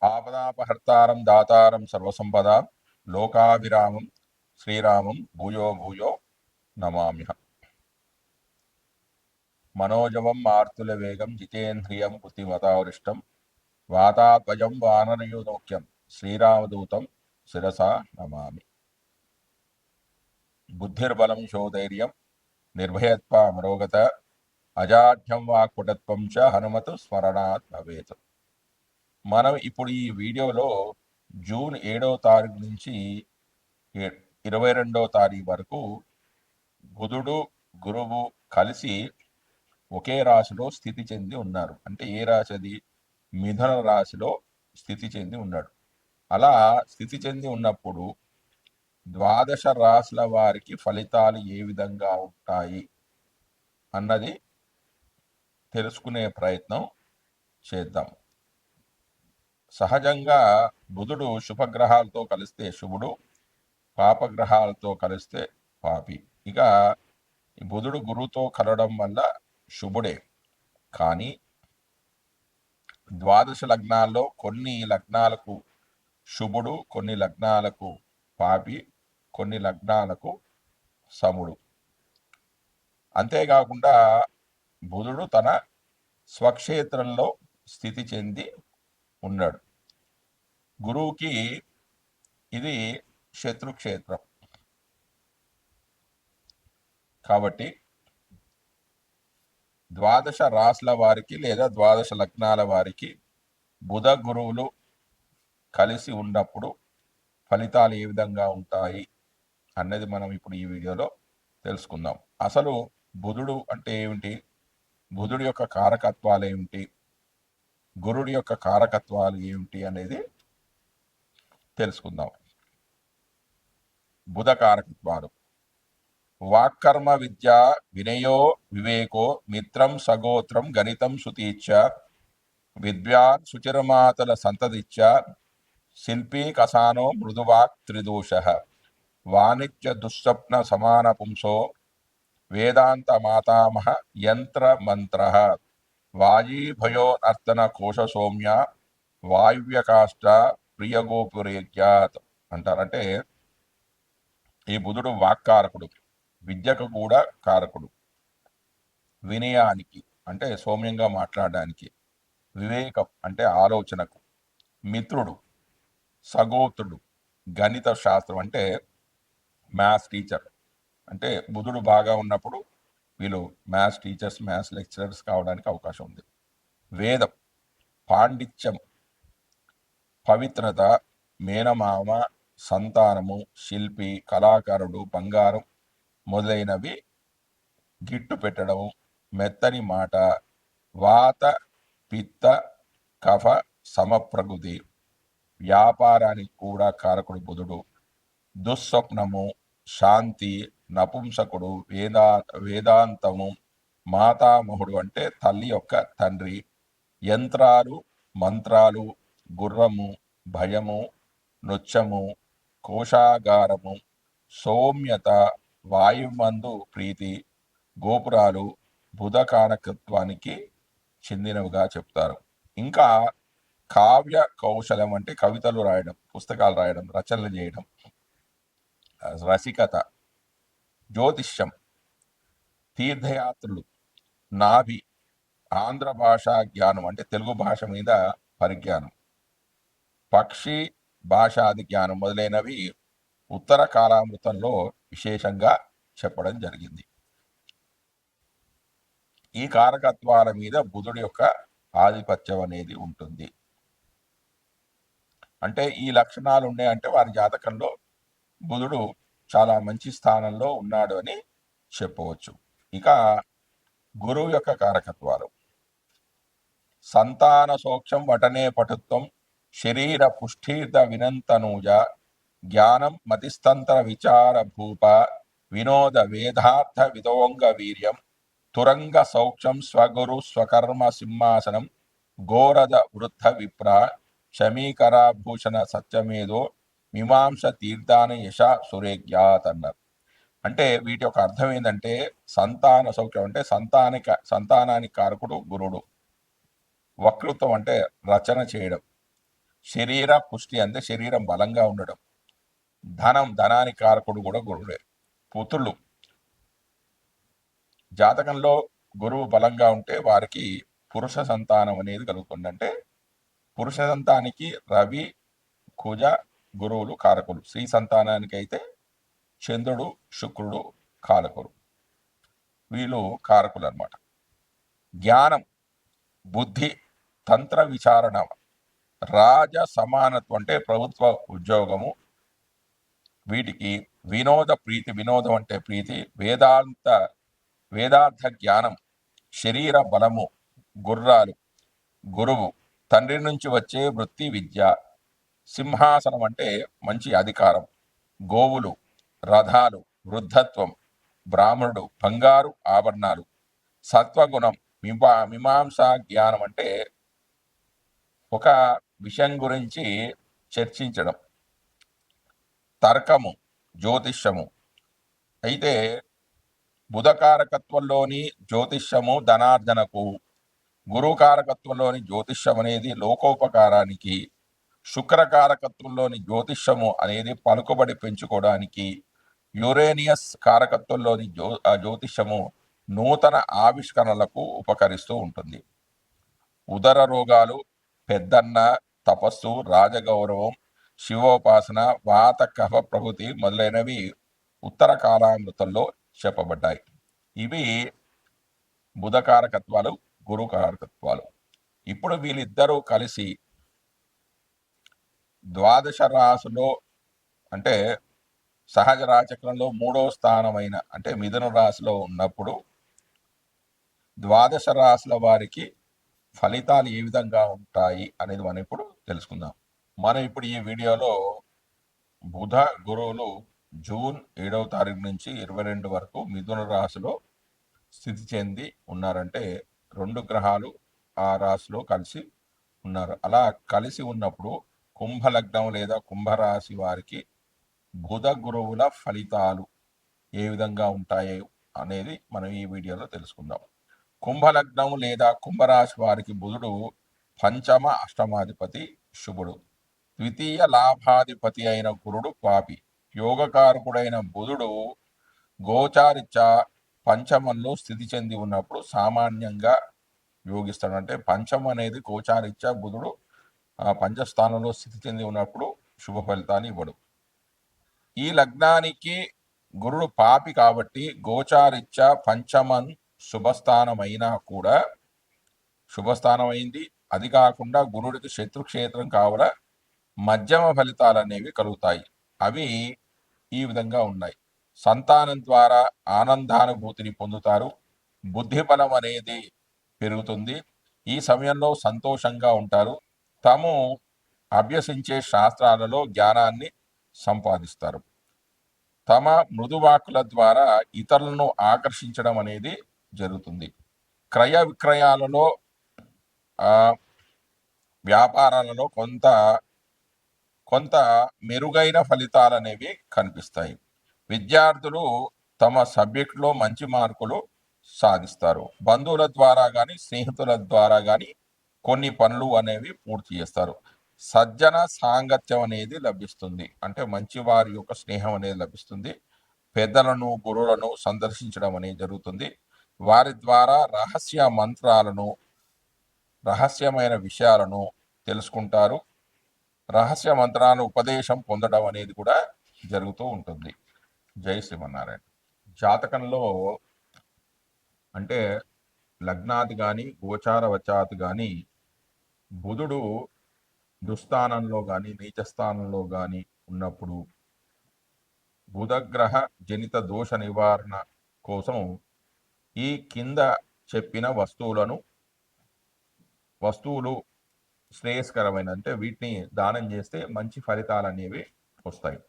ఆపదాపహర్తారం దాతారం సర్వసంపదాం లోకాభిరామం శ్రీరామం భూయో భూయో నమామ్యహం. మనోజవం మార్తుల వేగం జితేంద్రియం బుద్ధిమతావృష్టం వాతాత్మజం వానరయూనోక్యం శ్రీరామదూతం శిరసా నమామి. బుద్ధిర్బలం శోధైర్యం నిర్భయత్వ మరోగత అజాఢ్యం వాక్పటత్వం చ హనుమతు స్మరణాత్ భవేత్. మనం ఇప్పుడు ఈ వీడియోలో జూన్ 7వ తారీఖు నుంచి 22వ తారీఖు వరకు బుధుడు గురువు కలిసి ఒకే రాశిలో స్థితి చెంది ఉన్నారు. అంటే ఏ రాశి అది? మిథున రాశిలో స్థితి చెంది ఉన్నాడు. అలా స్థితి చెంది ఉన్నప్పుడు ద్వాదశ రాశుల వారికి ఫలితాలు ఏ విధంగా ఉంటాయి అన్నది తెలుసుకునే ప్రయత్నం చేద్దాం. సహజంగా బుధుడు శుభగ్రహాలతో కలిస్తే శుభుడు, పాపగ్రహాలతో కలిస్తే పాపి. ఇక బుధుడు గురువుతో కలవడం వల్ల శుభుడే. కానీ ద్వాదశ లగ్నాల్లో కొన్ని లగ్నాలకు శుభుడు, కొన్ని లగ్నాలకు పాపి, కొన్ని లగ్నాలకు సముడు. అంతేకాకుండా బుధుడు తన స్వక్షేత్రంలో స్థితి చెంది ఉన్నాడు. గురువుకి ఇది శత్రుక్షేత్రం. కాబట్టి ద్వాదశ రాశుల వారికి లేదా ద్వాదశ లగ్నాల వారికి బుధ గురువులు కలిసి ఉన్నప్పుడు ఫలితాలు ఏ విధంగా ఉంటాయి అన్నది మనం ఇప్పుడు ఈ వీడియోలో తెలుసుకుందాం. అసలు బుధుడు అంటే ఏమిటి, బుధుడి యొక్క కారకత్వాలు ఏమిటి, గురుడి యొక్క కారకత్వాలు ఏమిటి అనేది తెలుసుకుందాం. బుధ కారకత్వాలు: వాక్కర్మ విద్య వినయో వివేకో మిత్రం సగోత్రం గణితం సుతీచ్చ విద్వాన్ సుచిరమాతల సంతతిచ్చ శిల్పీ కసానో మృదువాక్ త్రిదోష వాణిజ్య దుస్వప్న సమాన పుంసో వేదాంత మాతామహ యంత్ర మంత్ర వాయీభయో నర్తన కోశ సౌమ్య వాయువ్యకాష్ట ప్రియగోపురేజ్యాత్ అంటారంటే ఈ బుధుడు వాక్కారకుడు, విద్యకు కూడా కారకుడు, వినయానికి అంటే సౌమ్యంగా మాట్లాడడానికి, వివేకం అంటే ఆలోచనకు, మిత్రుడు, సగోత్రుడు, గణిత శాస్త్రం అంటే మ్యాథ్స్ టీచర్. అంటే బుధుడు బాగా ఉన్నప్పుడు వీళ్ళు మ్యాథ్స్ టీచర్స్, మ్యాథ్స్ లెక్చరర్స్ కావడానికి అవకాశం ఉంది. వేదం, పాండిత్యం, పవిత్రత, మేనమామ, సంతానము, శిల్పి, కళాకారుడు, బంగారం మొదలైనవి గిట్టు పెట్టడం, మెత్తని మాట, వాత పిత్త కఫ సమప్రకృతి, వ్యాపారానికి కూడా కారకుడు బుధుడు, దుస్వప్నము, శాంతి, నపుంసకుడు, వేదాంతము, మాతామహుడు అంటే తల్లి యొక్క తండ్రి, యంత్రాలు, మంత్రాలు, గుర్రము, భయము, నృత్యము, కోశాగారము, సౌమ్యత, వాయుమందు ప్రీతి, గోపురాలు బుధ కారకత్వానికి చెందినవిగా చెప్తారు. ఇంకా కావ్య కౌశలం అంటే కవితలు రాయడం, పుస్తకాలు రాయడం, రచనలు చేయడం, రసికత, జ్యోతిష్యం, తీర్థయాత్రలు, నాభి, ఆంధ్ర భాషా జ్ఞానం అంటే తెలుగు భాష మీద పరిజ్ఞానం, పక్షి భాషాది జ్ఞానం మొదలైనవి ఉత్తర కాలామృతంలో విశేషంగా చెప్పడం జరిగింది. ఈ కారకత్వాల మీద బుధుడి యొక్క ఆధిపత్యం అనేది ఉంటుంది. అంటే ఈ లక్షణాలు ఉన్నాయంటే వారి జాతకంలో బుధుడు చాలా మంచి స్థానంలో ఉన్నాడు అని చెప్పవచ్చు. ఇక గురువు యొక్క కారకత్వాలు: సంతాన సోక్షం వటనే పటుత్వం శరీర పుష్ఠీర్ధ వినంతనూజ జ్ఞానం మతిస్తంత్ర విచార భూప వినోద వేదార్థ విదోంగ వీర్యం తురంగ సౌక్షం స్వగురు స్వకర్మ సింహాసనం ఘోరద వృద్ధ విప్ర శమీకరాభూషణ సత్యమేదో మీమాంస తీర్థాన యశ సురేజ్ఞాత్ అన్నారు. అంటే వీటి యొక్క అర్థం ఏంటంటే సంతాన సౌఖ్యం అంటే సంతానానికి కారకుడు గురుడు, వక్తృత్వం అంటే రచన చేయడం, శరీర పుష్టి అంటే శరీరం బలంగా ఉండడం. ధనానికి కారకుడు కూడా గురుడే. పుత్రులు జాతకంలో గురువు బలంగా ఉంటే వారికి పురుష సంతానం అనేది కలుగుతుంది. అంటే పురుష సంతానానికి రవి, కుజ గురువులు కారకులు. స్త్రీ సంతానానికి అయితే చంద్రుడు, శుక్రుడు కారకులు. వీళ్ళు కారకులు అన్నమాట. జ్ఞానం, బుద్ధి, తంత్ర విచారణ, రాజ సమానత్వం అంటే ప్రభుత్వ ఉద్యోగము, వీటికి వినోదం అంటే ప్రీతి, వేదార్థ జ్ఞానం, శరీర బలము, గురువు, తండ్రి నుంచి వచ్చే వృత్తి విద్య, సింహాసనం అంటే మంచి అధికారం, గోవులు, రథాలు, వృద్ధత్వం, బ్రాహ్మణుడు, బంగారు ఆభరణాలు, సత్వగుణం, మీమాంసా జ్ఞానం అంటే ఒక విషయం గురించి చర్చించడం, తర్కము, జ్యోతిష్యము. అయితే బుధకారకత్వంలోని జ్యోతిష్యము ధనార్జనకు, గురుకారకత్వంలోని జ్యోతిష్యం అనేది లోకోపకారానికి, శుక్రకారకత్వంలోని జ్యోతిష్యము అనేది పలుకుబడి పెంచుకోవడానికి, యురేనియస్ కారకత్వంలోని జ్యోతిష్యము నూతన ఆవిష్కరణలకు ఉపకరిస్తూ ఉంటుంది. ఉదర రోగాలు, పెద్దన్న, తపస్సు, రాజగౌరవం, శివోపాసన, వాత కఫ ప్రకృతి మొదలైనవి ఉత్తర కాలామృతంలో చెప్పబడ్డాయి. ఇవి బుధకారకత్వాలు, గురుకారకత్వాలు. ఇప్పుడు వీళ్ళిద్దరూ కలిసి ద్వాదశ రాశిలో అంటే సహజ రాచక్రంలో 3వ స్థానమైన అంటే మిథున రాశిలో ఉన్నప్పుడు ద్వాదశ రాశుల వారికి ఫలితాలు ఏ విధంగా ఉంటాయి అనేది మనం ఇప్పుడు తెలుసుకుందాం. మనం ఇప్పుడు ఈ వీడియోలో బుధ గురువులు జూన్ 7వ తారీఖు నుంచి 22 వరకు మిథున రాశిలో స్థితి చెంది ఉన్నారంటే 2 గ్రహాలు ఆ రాశిలో కలిసి ఉన్నారు. అలా కలిసి ఉన్నప్పుడు కుంభలగ్నం లేదా కుంభరాశి వారికి బుధ గురువుల ఫలితాలు ఏ విధంగా ఉంటాయో అనేది మనం ఈ వీడియోలో తెలుసుకుందాం. కుంభలగ్నం లేదా కుంభరాశి వారికి బుధుడు పంచమ అష్టమాధిపతి శుభుడు. ద్వితీయ లాభాధిపతి అయిన గురుడు పాపి. యోగకారకుడైన బుధుడు గోచారిత్యా పంచమంలో స్థితి చెంది ఉన్నప్పుడు సామాన్యంగా యోగిస్తాడు. అంటే పంచమం అనేది గోచారిత్యా బుధుడు పంచస్థానంలో స్థితి చెంది ఉన్నప్పుడు శుభ ఫలితాన్ని ఇవ్వడు. ఈ లగ్నానికి గురుడు పాపి కాబట్టి గోచారిత్యా పంచమం శుభస్థానమైనా కూడా శుభస్థానమైంది. అది కాకుండా గురుడికి శత్రుక్షేత్రం కావున మధ్యమ ఫలితాలు అనేవి కలుగుతాయి. అవి ఈ విధంగా ఉన్నాయి. సంతానం ద్వారా ఆనందానుభూతిని పొందుతారు. బుద్ధి బలం అనేది పెరుగుతుంది. ఈ సమయంలో సంతోషంగా ఉంటారు. తాము అభ్యసించే శాస్త్రాలలో జ్ఞానాన్ని సంపాదిస్తారు. తమ మృదువాకుల ద్వారా ఇతరులను ఆకర్షించడం అనేది జరుగుతుంది. క్రయ విక్రయాలలో వ్యాపారాలలో కొంత మెరుగైన ఫలితాలు అనేవి కనిపిస్తాయి. విద్యార్థులు తమ సబ్జెక్టులో మంచి మార్కులు సాధిస్తారు. బంధువుల ద్వారా కానీ స్నేహితుల ద్వారా కానీ కొన్ని పనులు అనేవి పూర్తి చేస్తారు. సజ్జన సాంగత్యం అనేది లభిస్తుంది. అంటే మంచి వారి యొక్క స్నేహం అనేది లభిస్తుంది. పెద్దలను, గురువులను సందర్శించడం అనేది జరుగుతుంది. వారి ద్వారా రహస్యమైన విషయాలను తెలుసుకుంటారు. రహస్య మంత్రాలను ఉపదేశం పొందడం అనేది కూడా జరుగుతూ ఉంటుంది. జై శ్రీమన్నారాయణ. జాతకంలో అంటే లగ్నాది కానీ గోచారవచాత్ కానీ బుధుడు దుస్థానంలో కానీ నీచస్థానంలో కానీ ఉన్నప్పుడు బుధగ్రహ జనిత దోష నివారణ కోసం ఈ కింద చెప్పిన వస్తువులు శ్రేయస్కరమైన అంటే వీటిని దానం చేస్తే మంచి ఫలితాలు అనేవి వస్తాయి.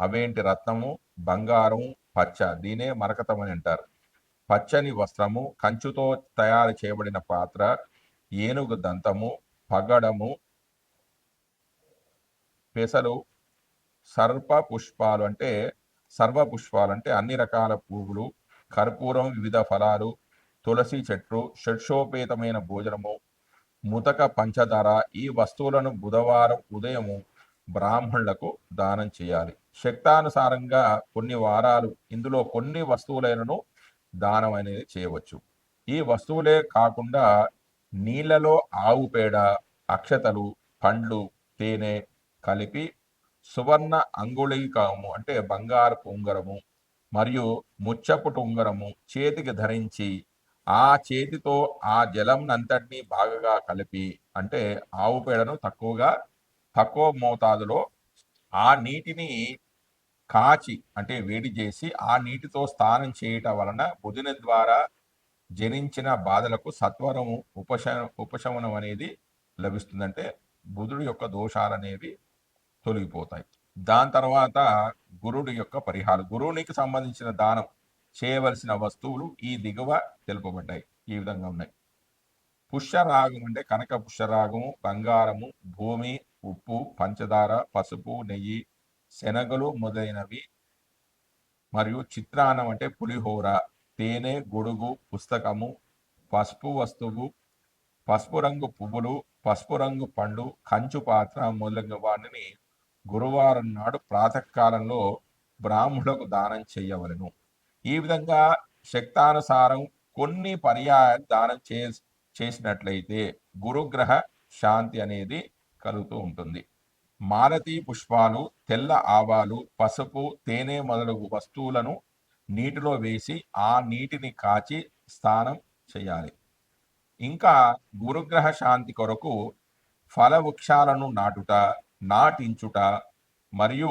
అవేంటి? రత్నము, బంగారం, పచ్చ, దీనే మరకతం అని అంటారు. పచ్చని వస్త్రము, కంచుతో తయారు చేయబడిన పాత్ర, ఏనుగు దంతము, పగడము, పెసలు, సర్వ పుష్పాలు అంటే అన్ని రకాల పువ్వులు, కర్పూరం, వివిధ ఫలాలు, తులసి చెట్టు, షడ్షోపేతమైన భోజనము, ముతక పంచదార ఈ వస్తువులను బుధవారం ఉదయము బ్రాహ్మణులకు దానం చేయాలి. శక్తానుసారంగా కొన్ని వారాలు ఇందులో కొన్ని వస్తువులను దానం అనేది చేయవచ్చు. ఈ వస్తువులే కాకుండా నీళ్లలో ఆవు పేడ, అక్షతలు, పండ్లు, తేనె కలిపి సువర్ణ అంగుళీకము అంటే బంగారపు ఉంగరము మరియు ముచ్చపుటు ఉంగరము చేతికి ధరించి ఆ చేతితో ఆ జలంనంతటినీ బాగా కలిపి అంటే ఆవు పేడను తక్కువ మోతాదులో ఆ నీటిని కాచి అంటే వేడి చేసి ఆ నీటితో స్నానం చేయటం వలన బుధుని ద్వారా జనించిన బాధలకు సత్వరము ఉపశమనం అనేది లభిస్తుందంటే బుధుడి యొక్క దోషాలు అనేవి తొలగిపోతాయి. దాని తర్వాత గురుడి యొక్క పరిహారం. గురువునికి సంబంధించిన దానం చేయవలసిన వస్తువులు ఈ దిగువ తెలుపబడ్డాయి. ఈ విధంగా ఉన్నాయి. పుష్యరాగం అంటే కనక పుష్యరాగము, బంగారము, భూమి, ఉప్పు, పంచదార, పసుపు, నెయ్యి, శనగలు మొదలైనవి మరియు చిత్రాన్నం అంటే పులిహోర, తేనె, గొడుగు, పుస్తకము, పసుపు వస్తువు, పసుపు రంగు పువ్వులు, పసుపు రంగు పండు, కంచు పాత్ర మొదలైన వాటిని గురువారం నాడు ప్రాతకాలంలో బ్రాహ్మణులకు దానం చేయవలను. ఈ విధంగా శక్తానుసారం కొన్ని పర్యాయాలు దానం చేసినట్లయితే గురుగ్రహ శాంతి అనేది కలుగుతూ ఉంటుంది. మాలతీ పుష్పాలు, తెల్ల ఆవాలు, పసుపు, తేనె మొదలగు వస్తువులను నీటిలో వేసి ఆ నీటిని కాచి స్నానం చేయాలి. ఇంకా గురుగ్రహ శాంతి కొరకు ఫలవృక్షాలను నాటించుట మరియు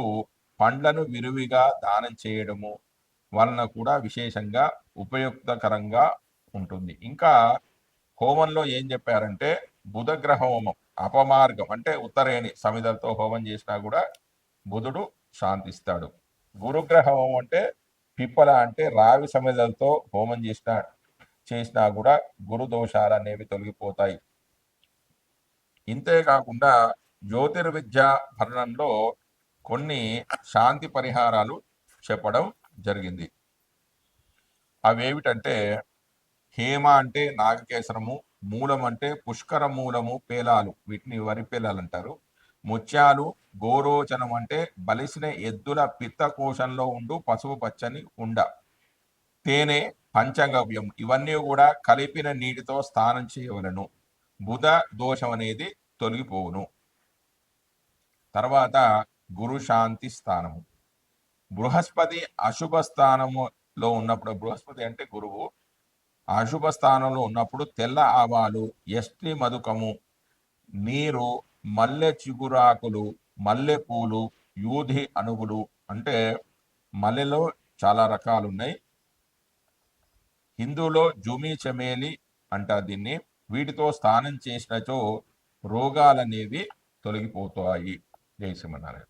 పండ్లను విరివిగా దానం చేయడము వలన కూడా విశేషంగా ఉపయుక్తకరంగా ఉంటుంది. ఇంకా హోమంలో ఏం చెప్పారంటే బుధగ్రహ హోమం అపమార్గం అంటే ఉత్తరేణి సమిధలతో హోమం చేసినా కూడా బుధుడు శాంతిస్తాడు. గురుగ్రహ హోమం అంటే పిప్పల అంటే రావి సమిధలతో హోమం చేసినా కూడా గురు దోషాలు అనేవి తొలగిపోతాయి. ఇంతే కాకుండా జ్యోతిర్విద్యా భరణంలో కొన్ని శాంతి పరిహారాలు చెప్పడం జరిగింది. అవేమిటంటే హేమ అంటే నాగకేసరము, మూలం అంటే పుష్కర మూలము పేలాలు, వీటిని వరి పేలాలు అంటారు. ముత్యాలు, గోరోచనం అంటే బలిసిన ఎద్దుల పిత్తకోశంలో ఉండు పసుపు పచ్చని ఉండ, తేనె, పంచగవ్యం ఇవన్నీ కూడా కలిపిన నీటితో స్నానం చేయవలను. బుధ దోషం అనేది తొలగిపోవును. తర్వాత గురు శాంతి స్థానము. బృహస్పతి అశుభ స్థానములో ఉన్నప్పుడు, బృహస్పతి అంటే గురువు, అశుభ స్థానంలో ఉన్నప్పుడు తెల్ల ఆవాలు, ఎస్టి మధుకము, నీరు, మల్లె చిగురాకులు, మల్లె పూలు, యూధి అణువులు అంటే మల్లెలో చాలా రకాలు ఉన్నాయి. హిందూలో జుమి చమేలి అంటారు దీన్ని. వీటితో స్నానం చేసినచో రోగాలనేవి తొలగిపోతాయి. జై శ్రీమన్నారాయణ.